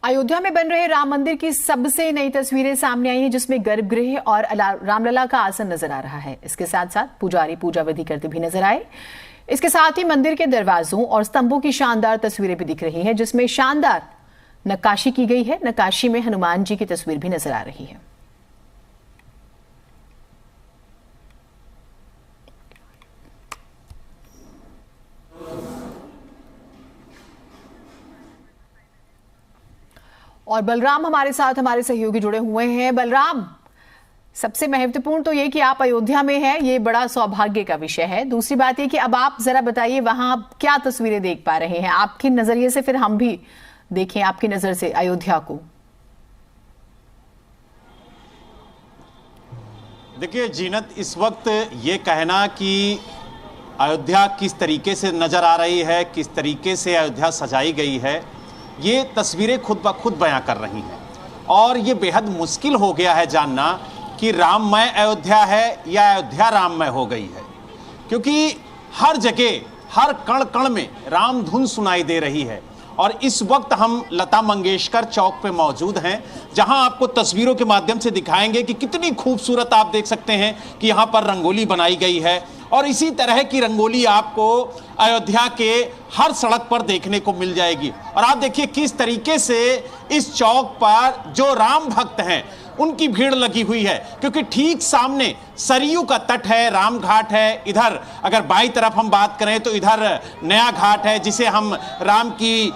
अयोध्या में बन रहे राम मंदिर की सबसे नई तस्वीरें सामने आई हैं, जिसमें गर्भगृह और रामलला का आसन नजर आ रहा है। इसके साथ साथ पुजारी पूजा विधि करते भी नजर आए। इसके साथ ही मंदिर के दरवाजों और स्तंभों की शानदार तस्वीरें भी दिख रही हैं, जिसमें शानदार नक्काशी की गई है। नक्काशी में हनुमान जी की तस्वीर भी नजर आ रही है। और बलराम हमारे साथ, हमारे सहयोगी जुड़े हुए हैं। बलराम, सबसे महत्वपूर्ण तो ये कि आप अयोध्या में हैं, ये बड़ा सौभाग्य का विषय है। दूसरी बात ये कि अब आप जरा बताइए वहां आप क्या तस्वीरें देख पा रहे हैं आपके नजरिए से, फिर हम भी देखें आपकी नजर से अयोध्या को। देखिए जीनत, इस वक्त ये कहना कि अयोध्या किस तरीके से नजर आ रही है, किस तरीके से अयोध्या सजाई गई है, ये तस्वीरें खुद ब खुद बयां कर रही हैं। और ये बेहद मुश्किल हो गया है जानना कि राममय अयोध्या है या अयोध्या राममय हो गई है, क्योंकि हर जगह, हर कण कण में राम धुन सुनाई दे रही है। और इस वक्त हम लता मंगेशकर चौक पे मौजूद हैं, जहां आपको तस्वीरों के माध्यम से दिखाएंगे कि कितनी खूबसूरत आप देख सकते हैं कि यहां पर रंगोली बनाई गई है। और इसी तरह की रंगोली आपको अयोध्या के हर सड़क पर देखने को मिल जाएगी। और आप देखिए किस तरीके से इस चौक पर जो राम भक्त हैं उनकी भीड़ लगी हुई है, क्योंकि ठीक सामने सरयू का तट है, राम घाट है। इधर अगर बाईं तरफ हम बात करें तो इधर नया घाट है, जिसे हम राम की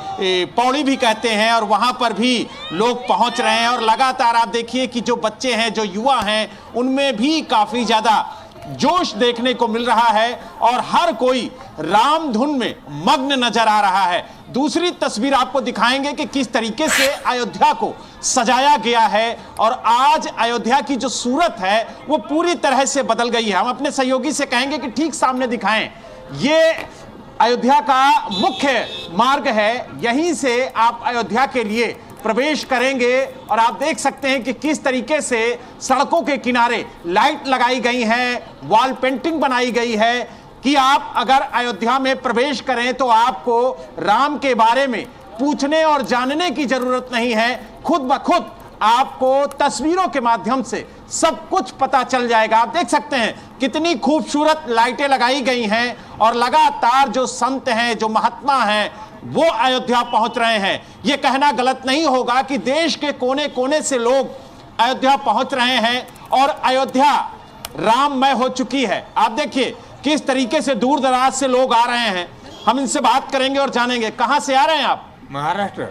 पौड़ी भी कहते हैं, और वहां पर भी लोग पहुंच रहे हैं। और लगातार आप देखिए कि जो बच्चे हैं, जो युवा हैं, उनमें भी काफी ज्यादा जोश देखने को मिल रहा है और हर कोई राम धुन में मग्न नजर आ रहा है। दूसरी तस्वीर आपको दिखाएंगे कि किस तरीके से अयोध्या को सजाया गया है। और आज अयोध्या की जो सूरत है वो पूरी तरह से बदल गई है। हम अपने सहयोगी से कहेंगे कि ठीक सामने दिखाएं। ये अयोध्या का मुख्य मार्ग है, यहीं से आप अयोध्या के लिए प्रवेश करेंगे। और आप देख सकते हैं कि किस तरीके से सड़कों के किनारे लाइट लगाई गई है, वॉल पेंटिंग बनाई गई है कि आप अगर अयोध्या में प्रवेश करें तो आपको राम के बारे में पूछने और जानने की जरूरत नहीं है। खुद ब खुद आपको तस्वीरों के माध्यम से सब कुछ पता चल जाएगा। आप देख सकते हैं कितनी खूबसूरत लाइटें लगाई गई हैं और लगातार जो संत हैं, जो महात्मा हैं, वो अयोध्या पहुंच रहे हैं। यह कहना गलत नहीं होगा कि देश के कोने कोने से लोग अयोध्या पहुंच रहे हैं और अयोध्या राममय हो चुकी है। आप देखिए किस तरीके से दूर दराज से लोग आ रहे हैं। हम इनसे बात करेंगे और जानेंगे। कहां से आ रहे हैं आप? महाराष्ट्र।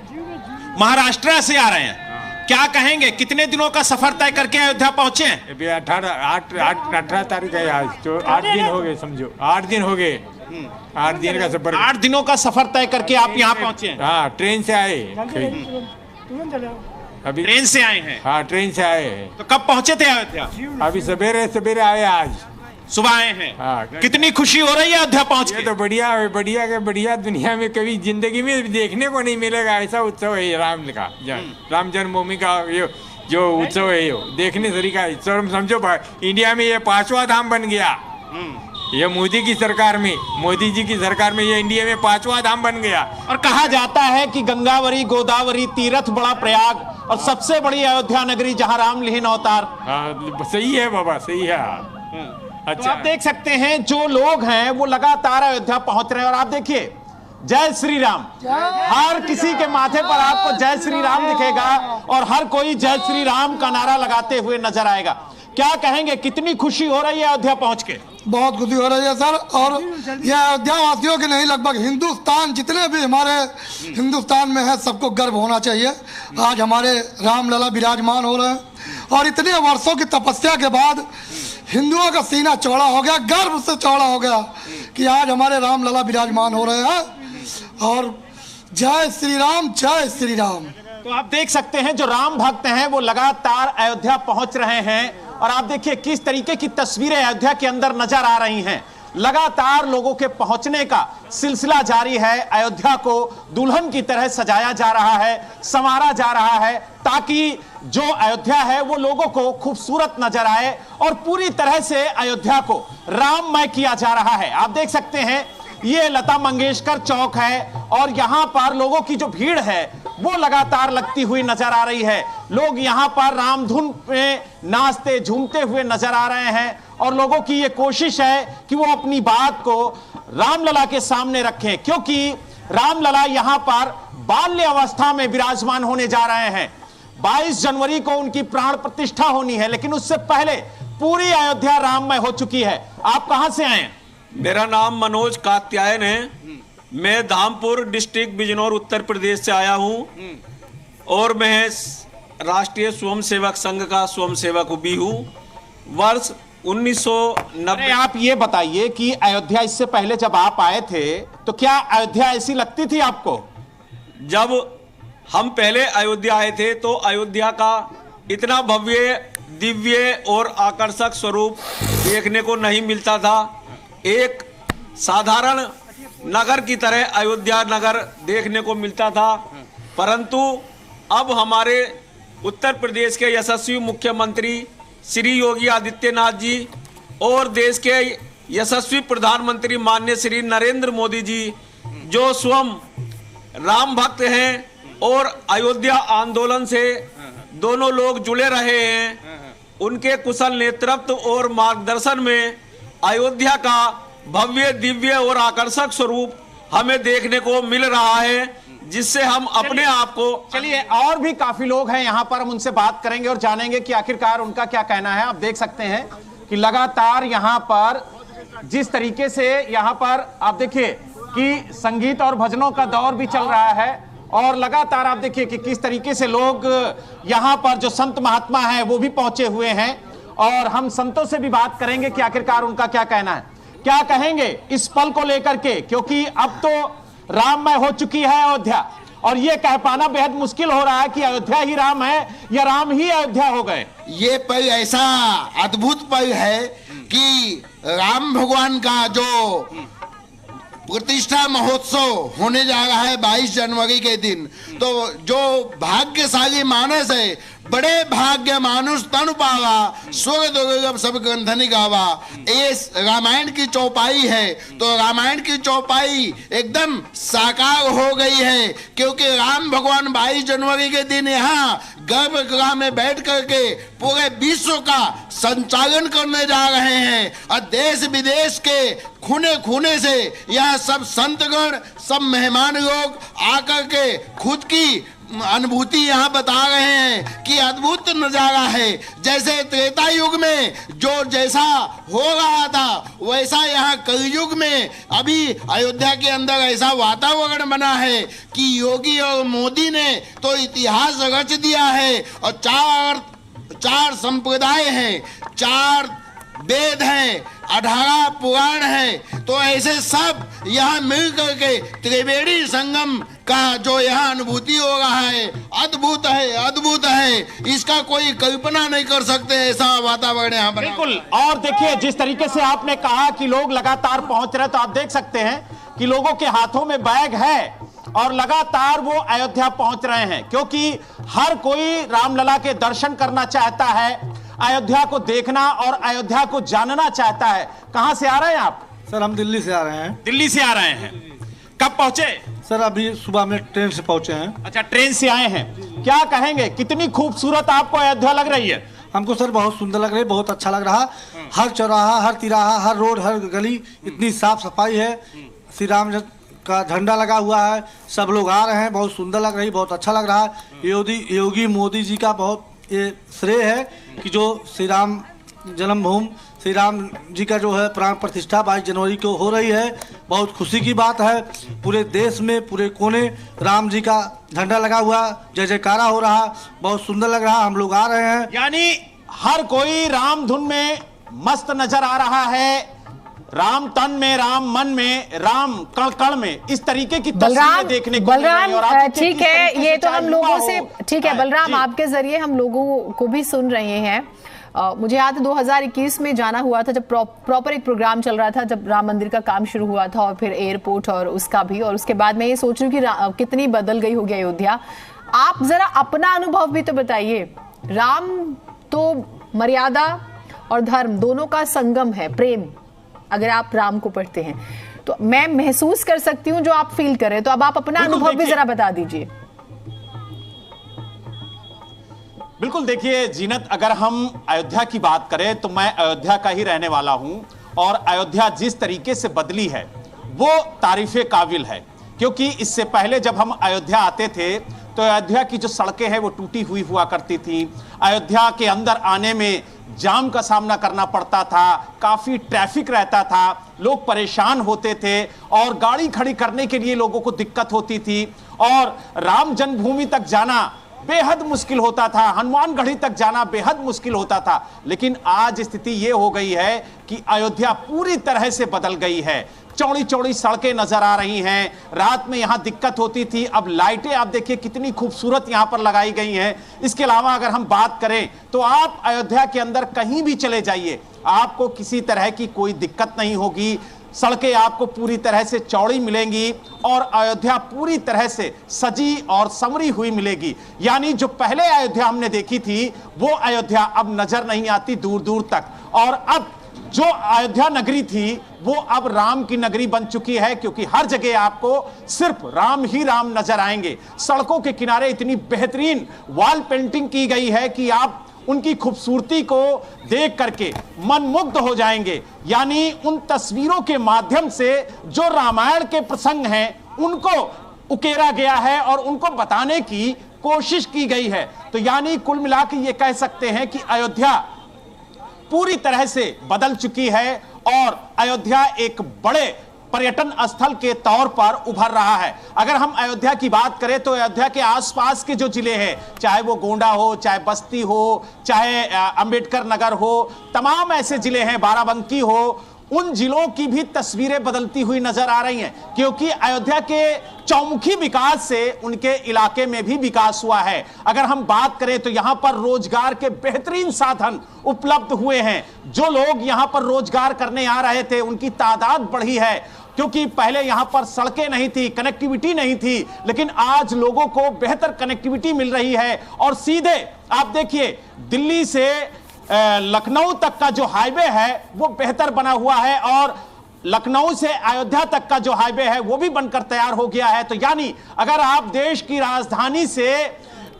महाराष्ट्र से आ रहे हैं। क्या कहेंगे, कितने दिनों का सफर तय करके अयोध्या पहुंचे हैं? 18 तारीख है आज, तो 8 दिन हो गए, समझो 8 दिन हो गए। 8 दिन का सफर, 8 दिनों का सफर तय करके आप यहाँ पहुंचे हैं? हाँ, ट्रेन से आए। अभी ट्रेन से आए हैं? हाँ, ट्रेन से आए हैं। तो कब पहुंचे थे अयोध्या? अभी सवेरे आए, आज सुबह आए हैं। हाँ। कितनी खुशी हो रही है अयोध्या पहुंच के? तो बढ़िया बढ़िया के बढ़िया, दुनिया में कभी जिंदगी में देखने को नहीं मिलेगा ऐसा उत्सव है राम का। राम जन्मभूमि का ये जो उत्सव है, ये देखने तरीका समझो। इंडिया में ये 5वां धाम बन गया। ये मोदी की सरकार में, मोदी जी की सरकार में ये इंडिया में 5वां धाम बन गया। और कहा जाता है कि गंगावरी गोदावरी तीर्थ बड़ा प्रयाग और सबसे बड़ी अयोध्या नगरी जहां राम लिहिन अवतार। हाँ, सही है बाबा, सही है। अच्छा, तो आप देख सकते हैं जो लोग हैं वो लगातार अयोध्या पहुंच रहे हैं। और आप देखिए जय श्री राम, हर किसी के माथे पर आपको जय श्री राम दिखेगा और हर कोई जय श्री राम का नारा लगाते हुए नजर आएगा। क्या कहेंगे, कितनी खुशी हो रही है अयोध्या पहुंच के? बहुत खुशी हो रही है सर। और यह अयोध्या वासियों के नहीं, लगभग हिंदुस्तान, जितने भी हमारे हिंदुस्तान में है, सबको गर्व होना चाहिए। आज हमारे रामलला विराजमान हो रहे हैं और इतने वर्षों की तपस्या के बाद हिंदुओं का सीना चौड़ा हो गया, गर्व से चौड़ा हो गया कि आज हमारे रामलला विराजमान हो रहे हैं। और जय श्री राम, जय श्री राम। तो आप देख सकते हैं जो राम भक्त हैं वो लगातार अयोध्या पहुंच रहे हैं। और आप देखिए किस तरीके की तस्वीरें अयोध्या के अंदर नजर आ रही हैं। लगातार लोगों के पहुंचने का सिलसिला जारी है। अयोध्या को दुल्हन की तरह सजाया जा रहा है, संवारा जा रहा है, ताकि जो अयोध्या है वो लोगों को खूबसूरत नजर आए और पूरी तरह से अयोध्या को राममय किया जा रहा है। आप देख सकते हैं ये लता मंगेशकर चौक है और यहाँ पर लोगों की जो भीड़ है वो लगातार लगती हुई नजर आ रही है। लोग यहाँ पर रामधुन में नाचते झूमते हुए नजर आ रहे हैं और लोगों की ये कोशिश है कि वो अपनी बात को रामलला के सामने रखें, क्योंकि रामलला यहाँ पर बाल्य अवस्था में विराजमान होने जा रहे हैं। 22 जनवरी को उनकी प्राण प्रतिष्ठा होनी है, लेकिन उससे पहले पूरी अयोध्या राममय हो चुकी है। आप कहां से आए हैं? मेरा नाम मनोज कात्यायन है। मैं धामपुर डिस्ट्रिक्ट बिजनौर उत्तर प्रदेश से आया हूं और मैं राष्ट्रीय स्वयंसेवक संघ का स्वयंसेवक भी हूं। वर्ष 1990। आप ये बताइए कि अयोध्या इससे पहले जब आप आए थे तो क्या अयोध्या ऐसी लगती थी आपको? जब हम पहले अयोध्या आए थे तो अयोध्या का इतना भव्य, दिव्य और आकर्षक स्वरूप देखने को नहीं मिलता था। एक साधारण नगर की तरह अयोध्या नगर देखने को मिलता था, परंतु अब हमारे उत्तर प्रदेश के यशस्वी मुख्यमंत्री श्री योगी आदित्यनाथ जी और देश के यशस्वी प्रधानमंत्री माननीय श्री नरेंद्र मोदी जी, जो स्वयं राम भक्त हैं और अयोध्या आंदोलन से दोनों लोग जुड़े रहे हैं, उनके कुशल नेतृत्व और मार्गदर्शन में अयोध्या का भव्य, दिव्य और आकर्षक स्वरूप हमें देखने को मिल रहा है, जिससे हम अपने आप को। चलिए, और भी काफी लोग हैं यहाँ पर, हम उनसे बात करेंगे और जानेंगे कि आखिरकार उनका क्या कहना है। आप देख सकते हैं कि लगातार यहाँ पर जिस तरीके से यहाँ पर आप देखिए कि संगीत और भजनों का दौर भी चल रहा है और लगातार आप देखिए कि किस तरीके से लोग यहाँ पर जो संत महात्मा हैं वो भी पहुंचे हुए हैं और हम संतों से भी बात करेंगे कि आखिरकार उनका क्या कहना है, क्या कहेंगे इस पल को लेकर के, क्योंकि अब तो राममय हो चुकी है अयोध्या और ये कह पाना बेहद मुश्किल हो रहा है कि अयोध्या ही राम है या राम ही अयोध्या हो गए। ये पल ऐसा अद्भुत पल है कि राम भगवान का जो प्रतिष्ठा महोत्सव होने जा रहा है 22 जनवरी के दिन, तो जो भाग्यशाली मानस है, बड़े भाग्य मानुष तनु पावा, स्वर्ग दुर्लभ सब ग्रंथनि गावा। ये रामायण की चौपाई है, तो रामायण की चौपाई एकदम साकार हो गई है, क्योंकि राम भगवान 22 जनवरी के दिन यहाँ गर्भगृह में बैठ करके पूरे विश्व का संचालन करने जा रहे हैं और देश विदेश के खूने खूने से यह सब संतगण, सब मेहमान लोग आकर के खुद की अनुभूति यहाँ बता रहे हैं कि अद्भुत नजारा है। जैसे त्रेता युग में जो जैसा हो रहा था वैसा यहाँ कलयुग में अभी अयोध्या के अंदर ऐसा वातावरण बना है कि योगी और मोदी ने तो इतिहास रच दिया है और चार संप्रदाय हैं, 4 वेद हैं, 18 पुराण हैं, तो ऐसे सब यहाँ मिल करके त्रिवेणी संगम का जो यहाँ अनुभूति हो रहा है, अद्भुत है, अद्भुत है। इसका कोई कल्पना नहीं कर सकते ऐसा वातावरण यहाँ बना। बिल्कुल। और देखिए जिस तरीके से आपने कहा कि लोग लगातार पहुंच रहे, तो आप देख सकते हैं कि लोगों के हाथों में बैग है और लगातार वो अयोध्या पहुंच रहे हैं, क्योंकि हर कोई रामलला के दर्शन करना चाहता है, अयोध्या को देखना और अयोध्या को जानना चाहता है। कहां से आ रहे हैं आप? सर हम दिल्ली से आ रहे हैं। दिल्ली से आ रहे हैं, कब पहुंचे? सर अभी सुबह में ट्रेन से पहुंचे हैं। अच्छा, ट्रेन से आए हैं, क्या कहेंगे, कितनी खूबसूरत आपको अयोध्या लग रही है? हमको सर बहुत सुंदर लग रही है, बहुत अच्छा लग रहा। हर चौराहा, हर तिराहा, हर रोड, हर गली इतनी साफ सफाई है। श्री राम का झंडा लगा हुआ है, सब लोग आ रहे हैं, बहुत सुंदर लग रही, बहुत अच्छा लग रहा है। योगी मोदी जी का बहुत ये श्रेय है कि जो श्री राम जन्मभूमि, श्री राम जी का जो है प्राण प्रतिष्ठा 22 जनवरी को हो रही है। बहुत खुशी की बात है। पूरे देश में, पूरे कोने राम जी का झंडा लगा हुआ, जय जयकारा हो रहा, बहुत सुंदर लग रहा। हम लोग आ रहे हैं, यानी हर कोई राम धुन में मस्त नजर आ रहा है, राम तन में, राम मन में, राम कण कण में, इस तरीके की तस्वीरें देखने को मिल रही है। ठीक है, ये तो हम लोगों से, ठीक है बलराम, आपके जरिए हम लोगों को भी सुन रहे हैं। मुझे याद है 2021 में जाना हुआ था, जब प्रॉपर एक प्रोग्राम चल रहा था, जब राम मंदिर का काम शुरू हुआ था और फिर एयरपोर्ट और उसका भी, और उसके बाद मैं ये सोच रही हूँ कि कितनी बदल गई होगी अयोध्या। आप जरा अपना अनुभव भी तो बताइए। राम तो मर्यादा और धर्म दोनों का संगम है, प्रेम, अगर आप राम को पढ़ते हैं तो मैं महसूस कर सकती हूँ जो आप फील कर रहे हैं, तो अब आप अपना अनुभव भी जरा बता दीजिए। बिल्कुल देखिए जीनत, अगर हम अयोध्या की बात करें तो मैं अयोध्या का ही रहने वाला हूं और अयोध्या जिस तरीके से बदली है वो तारीफे काबिल है। क्योंकि इससे पहले जब हम अयोध्या आते थे तो अयोध्या की जो सड़कें हैं वो टूटी हुई हुआ करती थी। अयोध्या के अंदर आने में जाम का सामना करना पड़ता था, काफी ट्रैफिक रहता था, लोग परेशान होते थे और गाड़ी खड़ी करने के लिए लोगों को दिक्कत होती थी और राम जन्मभूमि तक जाना बेहद मुश्किल होता था, हनुमानगढ़ी तक जाना बेहद मुश्किल होता था। लेकिन आज स्थिति यह हो गई है कि अयोध्या पूरी तरह से बदल गई है। चौड़ी चौड़ी सड़कें नजर आ रही हैं, रात में यहां दिक्कत होती थी, अब लाइटें आप देखिए कितनी खूबसूरत यहां पर लगाई गई हैं। इसके अलावा अगर हम बात करें तो आप अयोध्या के अंदर कहीं भी चले जाइए, आपको किसी तरह की कोई दिक्कत नहीं होगी। सड़कें आपको पूरी तरह से चौड़ी मिलेंगी और अयोध्या पूरी तरह से सजी और संवरी हुई मिलेगी। यानी जो पहले अयोध्या हमने देखी थी वो अयोध्या अब नजर नहीं आती दूर दूर तक। और अब जो अयोध्या नगरी थी वो अब राम की नगरी बन चुकी है, क्योंकि हर जगह आपको सिर्फ राम ही राम नजर आएंगे। सड़कों के किनारे इतनी बेहतरीन वॉल पेंटिंग की गई है कि आप उनकी खूबसूरती को देख करके मनमुग्ध हो जाएंगे। यानी उन तस्वीरों के माध्यम से जो रामायण के प्रसंग हैं उनको उकेरा गया है और उनको बताने की कोशिश की गई है। तो यानी कुल मिलाकर ये कह सकते हैं कि अयोध्या पूरी तरह से बदल चुकी है और अयोध्या एक बड़े पर्यटन स्थल के तौर पर उभर रहा है। अगर हम अयोध्या की बात करें तो अयोध्या के आसपास के जो जिले हैं, चाहे वो गोंडा हो, चाहे बस्ती हो, चाहे अंबेडकर नगर हो, तमाम ऐसे जिले हैं, बाराबंकी हो, उन जिलों की भी तस्वीरें बदलती हुई नजर आ रही हैं। क्योंकि अयोध्या के चौमुखी विकास से उनके इलाके में भी विकास हुआ है। अगर हम बात करें तो यहां पर रोजगार के बेहतरीन साधन उपलब्ध हुए हैं। जो लोग यहां पर रोजगार करने आ रहे थे उनकी तादाद बढ़ी है, क्योंकि पहले यहां पर सड़कें नहीं थी, कनेक्टिविटी नहीं थी, लेकिन आज लोगों को बेहतर कनेक्टिविटी मिल रही है। और सीधे आप देखिए दिल्ली से लखनऊ तक का जो हाईवे है वो बेहतर बना हुआ है और लखनऊ से अयोध्या तक का जो हाईवे है वो भी बनकर तैयार हो गया है। तो यानी अगर आप देश की राजधानी से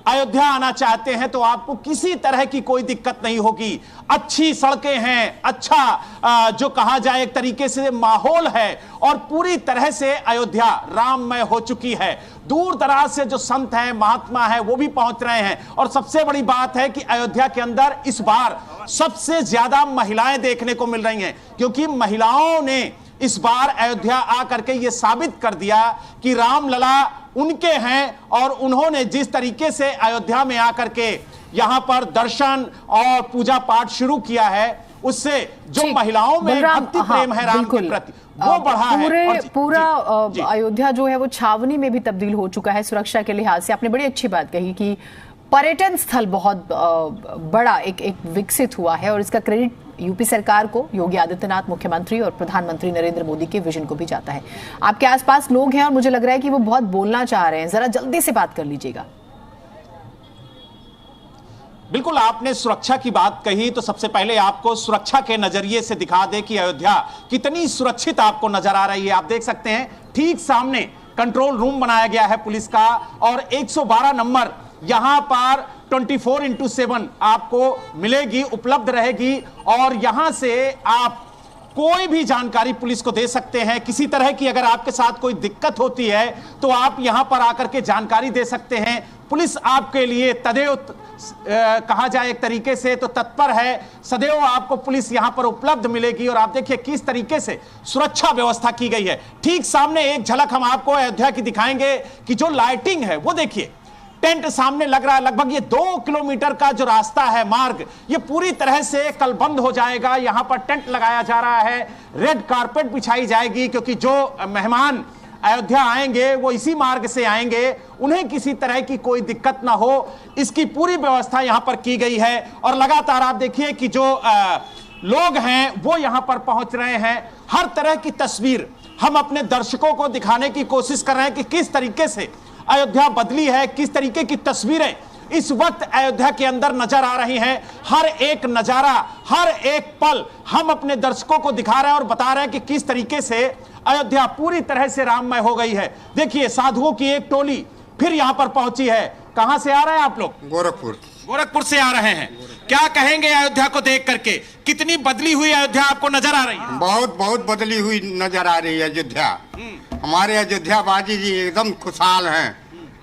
अयोध्या आना चाहते हैं तो आपको किसी तरह की कोई दिक्कत नहीं होगी। अच्छी सड़कें हैं, अच्छा जो कहा जाए एक तरीके से माहौल है और पूरी तरह से अयोध्या राममय हो चुकी है। दूर दराज से जो संत हैं, महात्मा हैं, वो भी पहुंच रहे हैं। और सबसे बड़ी बात है कि अयोध्या के अंदर इस बार सबसे ज्यादा महिलाएं देखने को मिल रही हैं, क्योंकि महिलाओं ने इस बार अयोध्या आकर के ये साबित कर दिया कि रामलला उनके हैं और उन्होंने जिस तरीके से अयोध्या में आकर के यहां पर दर्शन और पूजा पाठ शुरू किया है उससे जो महिलाओं में भक्ति प्रेम है राम के प्रति वो बढ़ा है। पूरा अयोध्या जो है वो छावनी में भी तब्दील हो चुका है सुरक्षा के लिहाज से। आपने बड़ी अच्छी बात कही कि पर्यटन स्थल बहुत बड़ा एक विकसित हुआ है और इसका क्रेडिट यूपी सरकार को, योगी आदित्यनाथ मुख्यमंत्री और प्रधानमंत्री नरेंद्र मोदी के विजन को भी जाता है। आपके आसपास लोग हैं और मुझे लग रहा है कि वो बहुत बोलना चाह रहे हैं, जरा जल्दी से बात कर लीजिएगा। बिल्कुल, आपने सुरक्षा की बात कही तो सबसे पहले आपको सुरक्षा के नजरिए से दिखा दे कि अयोध्या कितनी सुरक्षित आपको नजर आ रही है। आप देख सकते हैं ठीक सामने कंट्रोल रूम बनाया गया है पुलिस का और 112 नंबर यहां पर 24/7 आपको मिलेगी, उपलब्ध रहेगी और यहां से आप कोई भी जानकारी पुलिस को दे सकते हैं। किसी तरह की अगर आपके साथ कोई दिक्कत होती है तो आप यहां पर आकर के जानकारी दे सकते हैं। पुलिस आपके लिए तदेव कहा जाए एक तरीके से तो तत्पर है, सदैव आपको पुलिस यहां पर उपलब्ध मिलेगी। और आप देखिए किस तरीके से सुरक्षा व्यवस्था की गई है। ठीक सामने एक झलक हम आपको अयोध्या की दिखाएंगे कि जो लाइटिंग है वो देखिए, टेंट सामने लग रहा है। लगभग ये 2 किलोमीटर का जो रास्ता है, मार्ग, ये पूरी तरह से कल बंद हो जाएगा। यहां पर टेंट लगाया जा रहा है, रेड कारपेट बिछाई जाएगी, क्योंकि जो मेहमान अयोध्या आएंगे वो इसी मार्ग से आएंगे, उन्हें किसी तरह की कोई दिक्कत ना हो, इसकी पूरी व्यवस्था यहां पर की गई है। और लगातार आप देखिए कि जो लोग हैं वो यहां पर पहुंच रहे हैं। हर तरह की तस्वीर हम अपने दर्शकों को दिखाने की कोशिश कर रहे हैं कि किस तरीके से अयोध्या बदली है, किस तरीके की तस्वीरें इस वक्त अयोध्या के अंदर नजर आ रही हैं। हर एक नजारा, हर एक पल हम अपने दर्शकों को दिखा रहे हैं और बता रहे हैं कि किस तरीके से अयोध्या पूरी तरह से राममय हो गई है। देखिए साधुओं की एक टोली फिर यहां पर पहुंची है। कहां से आ रहे हैं आप लोग? गोरखपुर से आ रहे हैं। क्या कहेंगे अयोध्या को देख करके? कितनी बदली हुई अयोध्या आपको नजर आ रही है? बहुत बहुत बदली हुई नजर आ रही है अयोध्या। हमारे अयोध्या बाजी जी एकदम खुशहाल हैं।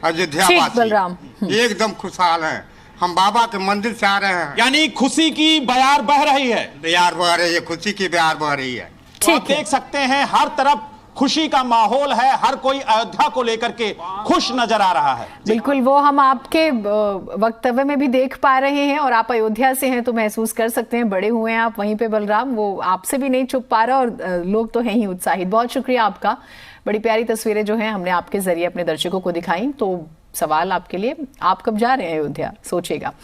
अयोध्या बाजी एकदम खुशहाल हैं। हम बाबा के मंदिर से आ रहे हैं। यानी खुशी की बयार बह रही है। बयार बह रही है, खुशी की बयार बह रही है। तो आप देख सकते हैं हर तरफ खुशी का माहौल है। हर कोई अयोध्या को लेकर के खुश नजर आ रहा है। बिल्कुल, वो हम आपके वक्तव्य में भी देख पा रहे हैं और आप अयोध्या से हैं तो महसूस कर सकते हैं। बड़े हुए हैं आप वहीं पे बलराम, वो आपसे भी नहीं छुप पा रहा और लोग तो हैं ही उत्साहित। बहुत शुक्रिया आपका। बड़ी प्यारी तस्वीरें जो हैं हमने आपके जरिए अपने दर्शकों को दिखाई। तो सवाल आपके लिए, आप कब जा रहे हैं अयोध्या? सोचिएगा।